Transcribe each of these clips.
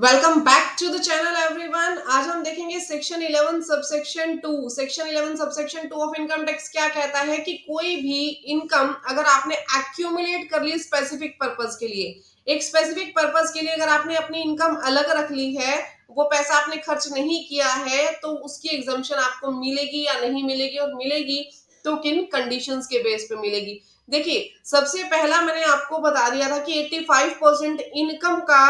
Welcome back to the channel everyone. आज हम देखेंगे section 11 subsection 2। Section 11 subsection 2 of income tax क्या कहता है कि कोई भी इनकम अगर आपने एक्यूमुलेट कर ली स्पेसिफिक पर्पस के लिए, एक स्पेसिफिक पर्पस के लिए अगर आपने अपनी इनकम अलग रख ली है, वो पैसा आपने खर्च नहीं किया है, तो उसकी एग्जम्पशन आपको मिलेगी या नहीं मिलेगी, और मिलेगी तो किन कंडीशंस के बेस पे मिलेगी। देखिए, सबसे पहला मैंने आपको बता दिया था कि 85% इनकम का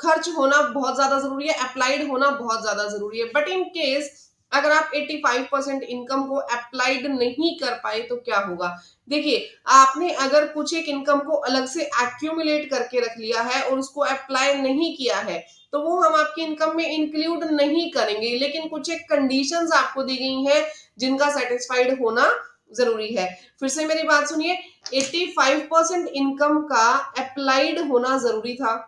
खर्च होना बहुत ज्यादा जरूरी है, अप्लाइड होना बहुत ज्यादा जरूरी है। बट इन केस अगर आप 85% इनकम को अप्लाइड नहीं कर पाए तो क्या होगा। देखिए, आपने अगर कुछ एक इनकम को अलग से एक्यूमुलेट करके रख लिया है और उसको अप्लाई नहीं किया है, तो वो हम आपकी इनकम में इंक्लूड नहीं करेंगे। लेकिन कुछ एक कंडीशंस आपको दी गई हैं जिनका सेटिस्फाइड होना जरूरी है। फिर से मेरी बात सुनिए, 85% इनकम का अप्लाइड होना जरूरी था,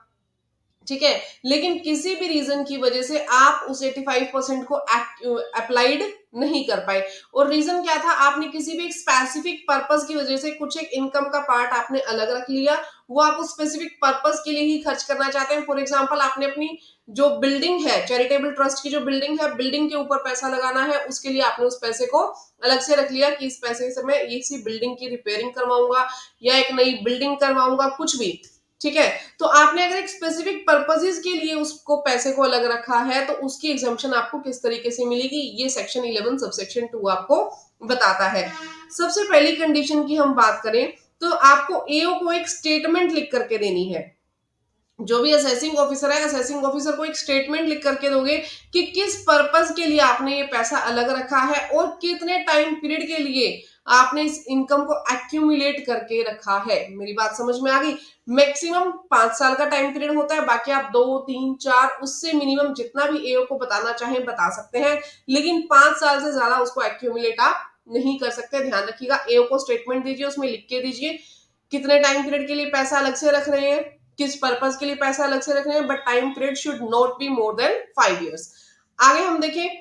ठीक है, लेकिन किसी भी रीजन की वजह से आप उस 85% को अप्लाइड नहीं कर पाए। और रीजन क्या था, आपने किसी भी एक स्पेसिफिक पर्पस की वजह से कुछ एक इनकम का पार्ट आपने अलग रख लिया, वो आप उस स्पेसिफिक पर्पस के लिए ही खर्च करना चाहते हैं। फॉर एग्जांपल, आपने अपनी जो बिल्डिंग है, चैरिटेबल ट्रस्ट की जो बिल्डिंग है, बिल्डिंग के ऊपर पैसा लगाना है, उसके लिए आपने उस पैसे को अलग से रख लिया कि इस पैसे से मैं इसी बिल्डिंग की रिपेयरिंग करवाऊंगा या एक नई बिल्डिंग करवाऊंगा, कुछ भी, ठीक है। तो आपने अगर एक स्पेसिफिक पर्पसेस के लिए उसको पैसे को अलग रखा है, तो उसकी एग्जाम्पशन आपको किस तरीके से मिलेगी, ये सेक्शन 11 सबसेक्शन 2 आपको बताता है। सबसे पहली कंडीशन की हम बात करें तो आपको एओ को एक स्टेटमेंट लिख करके देनी है। जो भी असेसिंग ऑफिसर है, असेसिंग ऑफिसर को एक स्टेटमेंट लिख करके दोगे कि किस पर्पस के लिए आपने ये पैसा अलग रखा है और कितने टाइम पीरियड के लिए आपने इस इनकम को एक्यूमुलेट करके रखा है। मेरी बात समझ में आ गई। मैक्सिमम 5 साल का टाइम पीरियड होता है, बाकी आप 2 3 4 उससे मिनिमम जितना भी एओ को बताना चाहें बता सकते हैं, लेकिन 5 साल से ज्यादा उसको एक्यूमुलेट आप नहीं कर सकते। ध्यान रखिएगा, एओ को स्टेटमेंट दीजिए, उसमें लिख के दीजिए कितने टाइम पीरियड के लिए पैसा अलग से रख रहे हैं, किस पर्पस के लिए पैसा अलग से रख रहे हैं, but time period should not be more than 5 years। आगे हम देखें,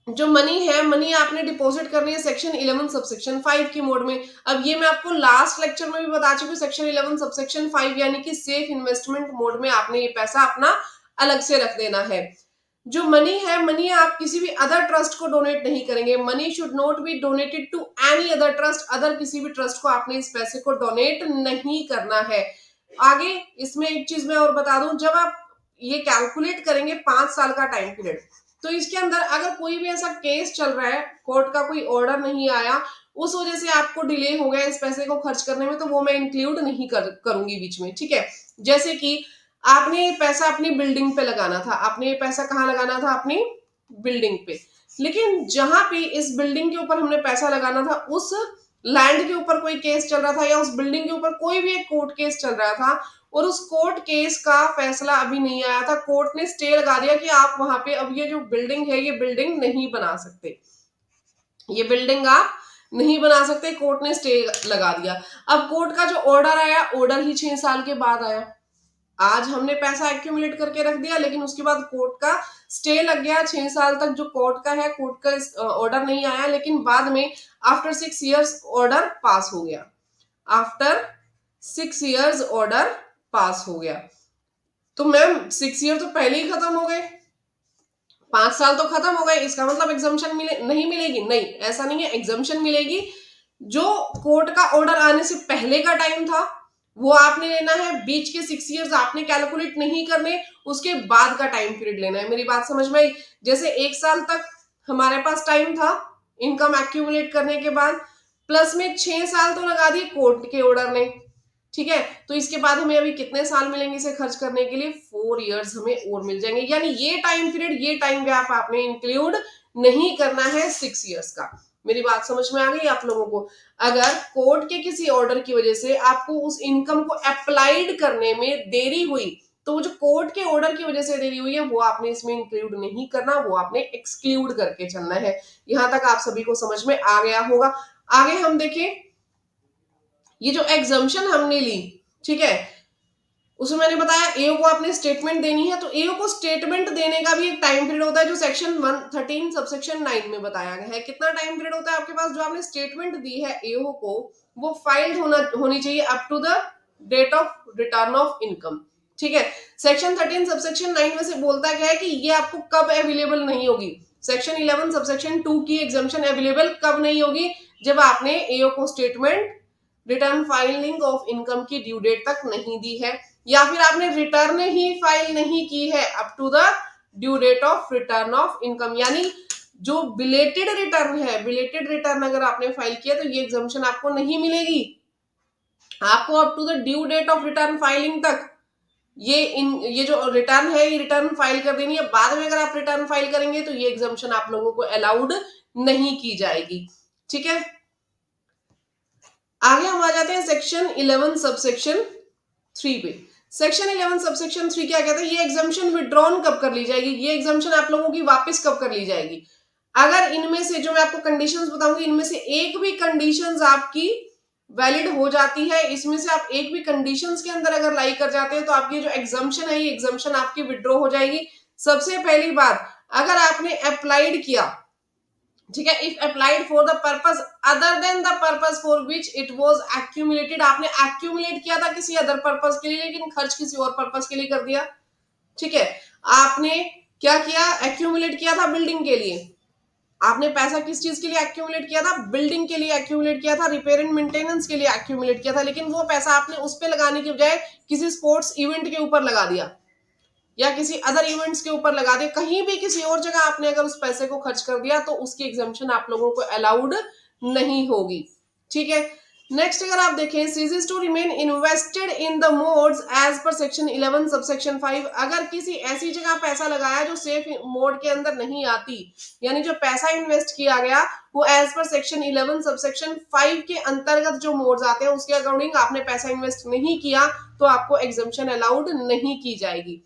जो मनी है, मनी आपने डिपॉजिट करनी है सेक्शन 11 सबसेक्शन 5 की मोड में। अब ये मैं आपको लास्ट लेक्चर में भी बता चुकी हूँ, सेक्शन 11 सबसेक्शन 5 यानी कि सेफ इन्वेस्टमेंट मोड में आपने ये पैसा अपना अलग से रख देना है। जो मनी है, मनी आप किसी भी अदर ट्रस्ट को डोनेट नहीं करेंगे। Money should not be donated to any other trust, other किसी भी ट्रस्ट को आपने इस पैसे को डोनेट नहीं करना है। आगे इसमें एक चीज मैं और बता दूं, जब आप ये कैलकुलेट करेंगे 5 साल का टाइम पीरियड, तो इसके अंदर अगर कोई भी ऐसा केस चल रहा है, कोर्ट का कोई ऑर्डर नहीं आया, उस वजह से आपको डिले हो गया इस पैसे को खर्च करने में, तो वो मैं इंक्लूड नहीं करूंगी बीच में, ठीक है। जैसे कि आपने ये पैसा अपनी बिल्डिंग पे लगाना था, आपने ये पैसा कहाँ लगाना था, अपनी बिल्डिंग पे, लेकिन जहां पे इस बिल्डिंग के ऊपर हमने पैसा लगाना था, उस लैंड के ऊपर कोई केस चल रहा था या उस बिल्डिंग के ऊपर कोई भी एक कोर्ट केस चल रहा था, और उस कोर्ट केस का फैसला अभी नहीं आया था। कोर्ट ने स्टे लगा दिया कि आप वहां पे अब ये जो बिल्डिंग है, ये बिल्डिंग नहीं बना सकते, ये बिल्डिंग आप नहीं बना सकते, कोर्ट ने स्टे लगा दिया। अब कोर्ट का जो ऑर्डर आया, ऑर्डर ही 6 साल के बाद आया। आज हमने पैसा एक्यूमुलेट करके रख दिया, लेकिन उसके बाद कोर्ट का स्टे लग गया 6 साल तक, जो कोर्ट का है, कोर्ट का ऑर्डर नहीं आया, लेकिन बाद में आफ्टर 6 years ऑर्डर पास हो गया। आफ्टर 6 years ऑर्डर पास हो गया। तो मैम 6 year तो पहले ही खत्म हो गए, 5 साल तो खत्म हो गए, इसका मतलब एग्जाम्शन नहीं मिलेगी? नहीं, ऐसा नहीं है, एग्जाम्शन मिलेगी। जो कोर्ट का ऑर्डर आने से पहले का टाइम था वो आपने लेना है, बीच के 6 years आपने कैलकुलेट नहीं करने, उसके बाद का टाइम पीरियड लेना है। मेरी बात समझ में आई? जैसे 1 साल तक हमारे पास टाइम था इनकम एक्यूमुलेट करने के बाद, प्लस में 6 साल तो लगा दिए कोर्ट के ऑर्डर ने, ठीक है। तो इसके बाद हमें अभी कितने साल मिलेंगे इसे खर्च करने के लिए? 4 years हमें और मिल जाएंगे। यानी ये टाइम पीरियड, ये टाइम गैप आपने इंक्लूड नहीं करना है 6 years का। मेरी बात समझ में आ गई आप लोगों को? अगर कोर्ट के किसी ऑर्डर की वजह से आपको उस इनकम को अप्लाइड करने में देरी हुई, तो वो जो कोर्ट के ऑर्डर की वजह से देरी हुई है, वो आपने इसमें इंक्लूड नहीं करना, वो आपने एक्सक्लूड करके चलना है। यहां तक आप सभी को समझ में आ गया होगा। आगे हम देखें, ये जो एग्जम्पशन हमने ली, ठीक है, उसमें मैंने बताया एओ को आपने स्टेटमेंट देनी है, तो एओ को स्टेटमेंट देने का भी एक टाइम पीरियड होता है, जो सेक्शन 113 सबसेक्शन 9 में बताया गया है। कितना टाइम पीरियड होता है आपके पास? जो आपने स्टेटमेंट दी है एओ को, वो फाइल्ड होनी चाहिए up to the date of return of income. ठीक है। सेक्शन 13 सबसेक्शन 9 में से बोलता क्या है कि ये आपको कब अवेलेबल नहीं होगी। सेक्शन 11 सबसेक्शन 2 की एग्जाम्पशन अवेलेबल कब नहीं होगी, जब आपने एओ को statement return filing of income की ड्यू डेट तक नहीं दी है, या फिर आपने रिटर्न ही फाइल नहीं की है up to the due date of return of income, यानी जो बिलेटेड रिटर्न है, बिलेटेड रिटर्न अगर आपने फाइल किया तो ये एग्जाम्पशन आपको नहीं मिलेगी। आपको up to the due date of return filing तक ये जो रिटर्न है ये रिटर्न फाइल कर देनी है। बाद में अगर आप रिटर्न फाइल करेंगे तो ये एग्जाम्पशन आप लोगों को अलाउड नहीं की जाएगी। ठीक है, आगे हम आ जाते हैं सेक्शन 11 सबसेक्शन 3 पे। सेक्शन 11 सबसेक्शन 3 क्या कहता है, ये एग्जाम्पशन विड्रॉन कब कर ली जाएगी, ये एग्जाम्पशन आप लोगों की वापस कब कर ली जाएगी। अगर इनमें से जो मैं आपको कंडीशंस बताऊंगी इनमें से एक भी कंडीशंस आपकी वैलिड हो जाती है, इसमें से आप एक भी कंडीशंस के अंदर अगर लाई कर जाते हैं तो आपकी जो एग्जाम्पशन है ये एग्जाम्पशन आपकी विड्रॉ हो जाएगी। सबसे पहली बात, अगर आपने अप्लाइड किया, ठीक है, if applied for the purpose other than the purpose for which it was accumulated, आपने एक्यूमुलेट किया था किसी अदर पर्पस के लिए लेकिन खर्च किसी और पर्पस के लिए कर दिया। ठीक है, आपने क्या किया, एक्यूमुलेट किया था बिल्डिंग के लिए, आपने पैसा किस चीज के लिए एक्यूमुलेट किया था, बिल्डिंग के लिए एक्यूमुलेट किया था, रिपेयर एंड मेंटेनेंस के लिए एक्यूमुलेट किया था, लेकिन वो पैसा आपने उस पे लगाने के बजाय किसी स्पोर्ट्स इवेंट के ऊपर लगा दिया या किसी अदर इवेंट्स के ऊपर लगा दिया, कहीं भी किसी और जगह आपने अगर उस पैसे को खर्च कर दिया तो उसकी एग्जाम्पशन आप लोगों को अलाउड नहीं होगी। ठीक है, नेक्स्ट अगर आप देखें, ceases to remain invested in the modes as per section 11 subsection 5, अगर किसी ऐसी जगह पैसा लगाया जो सेफ मोड के अंदर नहीं आती, यानी जो पैसा इन्वेस्ट किया गया वो एज पर सेक्शन 11 सबसेक्शन 5 के अंतर्गत जो मोड्स आते हैं उसके अकॉर्डिंग आपने पैसा इन्वेस्ट नहीं किया तो आपको एग्जाम्पशन अलाउड नहीं की जाएगी।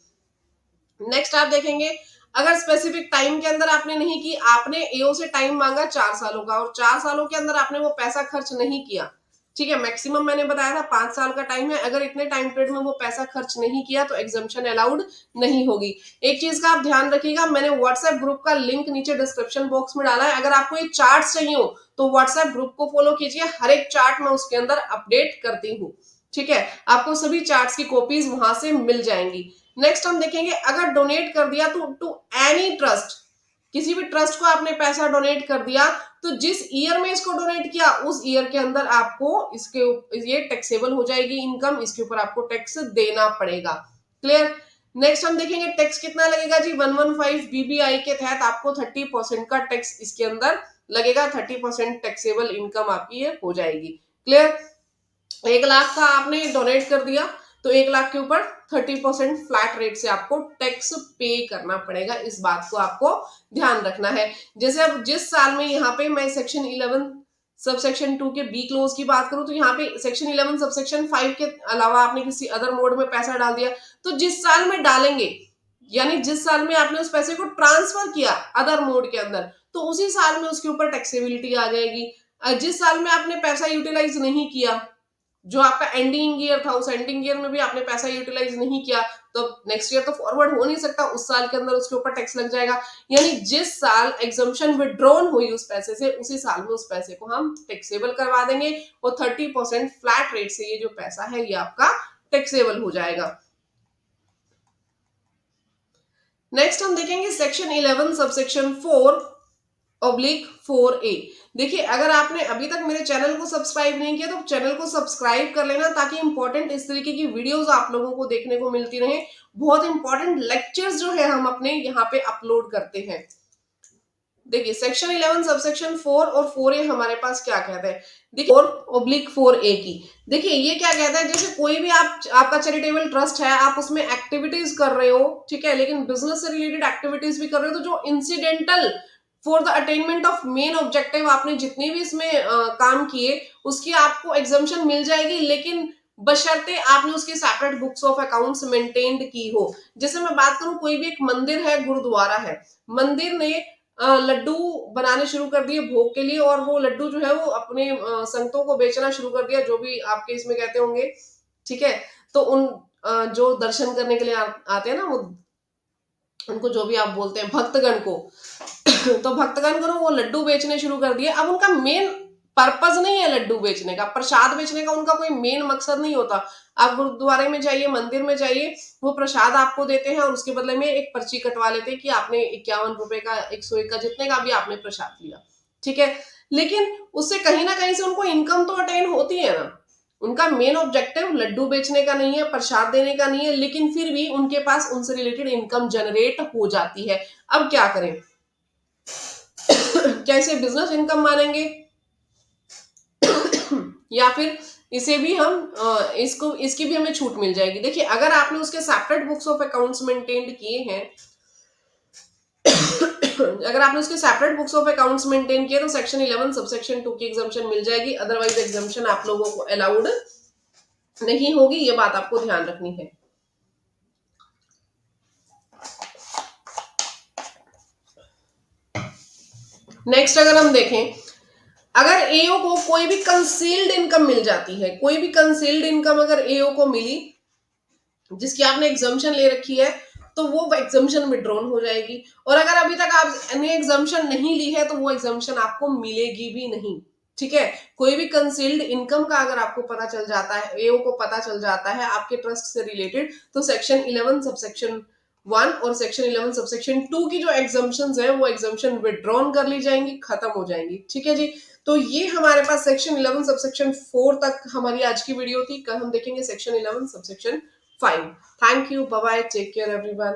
नेक्स्ट आप देखेंगे, अगर स्पेसिफिक टाइम के अंदर आपने नहीं की, आपने एओ से टाइम मांगा 4 सालों का और 4 सालों के अंदर आपने वो पैसा खर्च नहीं किया, ठीक है, मैक्सिमम मैंने बताया था 5 साल का टाइम है, अगर इतने टाइम पीरियड में वो पैसा खर्च नहीं किया तो एग्जाम्पशन अलाउड नहीं होगी। एक चीज का आप ध्यान रखिएगा, मैंने व्हाट्सएप ग्रुप का लिंक नीचे डिस्क्रिप्शन बॉक्स में डाला है, अगर आपको ये चार्ट चाहिए हो तो व्हाट्सएप ग्रुप को फॉलो कीजिए, हर एक चार्ट मैं उसके अंदर अपडेट करती हूँ। ठीक है, आपको सभी चार्ट्स की कॉपीज वहां से मिल जाएंगी। नेक्स्ट हम देखेंगे, अगर डोनेट कर दिया तो टू एनी ट्रस्ट, किसी भी ट्रस्ट को आपने पैसा डोनेट कर दिया तो जिस ईयर में इसको डोनेट किया उस ईयर के अंदर आपको इसके ये टैक्सेबल हो जाएगी इनकम, इसके ऊपर आपको टैक्स देना पड़ेगा। क्लियर। नेक्स्ट हम देखेंगे टैक्स कितना लगेगा जी, 115 बीबीआई के तहत आपको 30% का टैक्स इसके अंदर लगेगा, 30% टैक्सेबल इनकम आपकी ये हो जाएगी। क्लियर। 1 लाख का आपने डोनेट कर दिया तो 1 लाख के ऊपर 30% फ्लैट रेट से आपको टैक्स पे करना पड़ेगा, इस बात को आपको ध्यान रखना है। जैसे अब जिस साल में यहाँ पे मैं सेक्शन 11 सबसेक्शन 2 के बी क्लोज की बात करूं तो यहाँ पे सेक्शन 11 सबसेक्शन 5 के अलावा आपने किसी अदर मोड में पैसा डाल दिया तो जिस साल में डालेंगे, यानी जिस साल में आपने उस पैसे को ट्रांसफर किया अदर मोड के अंदर तो उसी साल में उसके ऊपर टैक्सेबिलिटी आ जाएगी। जिस साल में आपने पैसा यूटिलाइज नहीं किया, जो आपका एंडिंग ईयर था, उस एंडिंग ईयर में भी आपने पैसा यूटिलाइज नहीं किया तो नेक्स्ट ईयर तो फॉरवर्ड हो नहीं सकता, उस साल के अंदर उसके ऊपर टैक्स लग जाएगा। यानी जिस साल एग्जाम्पशन विड्रॉन हुई उस पैसे से उसी साल में उस पैसे को हम टैक्सेबल करवा देंगे और 30% फ्लैट रेट से ये जो पैसा है ये आपका टैक्सेबल हो जाएगा। नेक्स्ट हम देखेंगे सेक्शन 11 सबसेक्शन 4/4A। देखिए, अगर आपने अभी तक मेरे चैनल को सब्सक्राइब नहीं किया तो चैनल को सब्सक्राइब कर लेना ताकि इंपॉर्टेंट इस तरीके की वीडियोस आप लोगों को देखने को मिलती रहे। बहुत इंपॉर्टेंट लेक्चर्स जो है हम अपने यहाँ पे अपलोड करते हैं। देखिए सेक्शन 11 सबसेक्शन 4 और 4A हमारे पास क्या कहता है, देखिए 4/4A की, देखिए ये क्या कहता है, जैसे कोई भी आपका चैरिटेबल ट्रस्ट है, आप उसमें एक्टिविटीज कर रहे हो, ठीक है, लेकिन बिजनेस से रिलेटेड एक्टिविटीज भी कर रहे हो तो जो incidental for the attainment of main objective आपने जितने भी इसमें काम किए उसकी आपको एग्जाम्पशन मिल जाएगी, लेकिन बशर्ते आपने उसकी separate books of accounts maintained की हो। जैसे मैं बात करूं, कोई भी एक मंदिर है, गुरुद्वारा है, मंदिर ने लड्डू बनाने शुरू कर दिए भोग के लिए और वो लड्डू जो है वो अपने संतों को बेचना शुरू कर दिया, जो भी आपके इसमें कहते होंगे, ठीक है, तो उन जो दर्शन करने के लिए आते हैं ना, वो उनको जो भी आप बोलते हैं भक्तगण को तो भक्तगण को वो लड्डू बेचने शुरू कर दिए। अब उनका मेन पर्पज नहीं है लड्डू बेचने का, प्रसाद बेचने का उनका कोई मेन मकसद नहीं होता। आप गुरुद्वारे में जाइए, मंदिर में जाइए, वो प्रसाद आपको देते हैं और उसके बदले में एक पर्ची कटवा लेते हैं कि आपने 51 रुपए का, 101 का, जितने का भी आपने प्रसाद लिया, ठीक है। लेकिन उससे कहीं ना कहीं से उनको इनकम तो अटेन होती है ना। उनका मेन ऑब्जेक्टिव लड्डू बेचने का नहीं है, प्रसाद देने का नहीं है, लेकिन फिर भी उनके पास उनसे रिलेटेड इनकम जनरेट हो जाती है। अब क्या करें? क्या इसे बिजनेस इनकम मानेंगे या फिर इसे भी हम इसको इसकी भी हमें छूट मिल जाएगी? देखिए, अगर आपने उसके separate books of accounts maintain किए हैं अगर आपने उसके separate books of accounts maintain किए तो सेक्शन 11 सबसेक्शन 2 की एग्जाम्पशन मिल जाएगी, अदरवाइज एग्जाम्पशन आप लोगों को अलाउड नहीं होगी, ये बात आपको ध्यान रखनी है। नेक्स्ट अगर हम देखें, अगर एओ को कोई भी कंसील्ड इनकम मिल जाती है, कोई भी कंसील्ड इनकम अगर एओ को मिली जिसकी आपने एग्जाम्पशन ले रखी है, तो वो एग्जाम्पशन विड्रॉन हो जाएगी। और अगर अभी तक आपने एग्जाम्पशन नहीं ली है तो वो एग्जाम्पशन आपको मिलेगी भी नहीं, ठीक है। कोई भी कंसील्ड इनकम का अगर आपको पता चल जाता है, एओ को पता चल जाता है आपके ट्रस्ट से रिलेटेड, तो सेक्शन 11 सबसेक्शन 1 और सेक्शन 11 सबसेक्शन 2 की जो एग्जाम्पशंस है वो एग्जाम्पशन विड्रॉन कर ली जाएंगी, खत्म हो जाएंगी, ठीक है जी। तो ये हमारे पास सेक्शन 11 सबसेक्शन 4 तक हमारी आज की वीडियो थी। कल हम देखेंगे section 11 subsection 5। Thank you. Bye bye. Take care, everyone.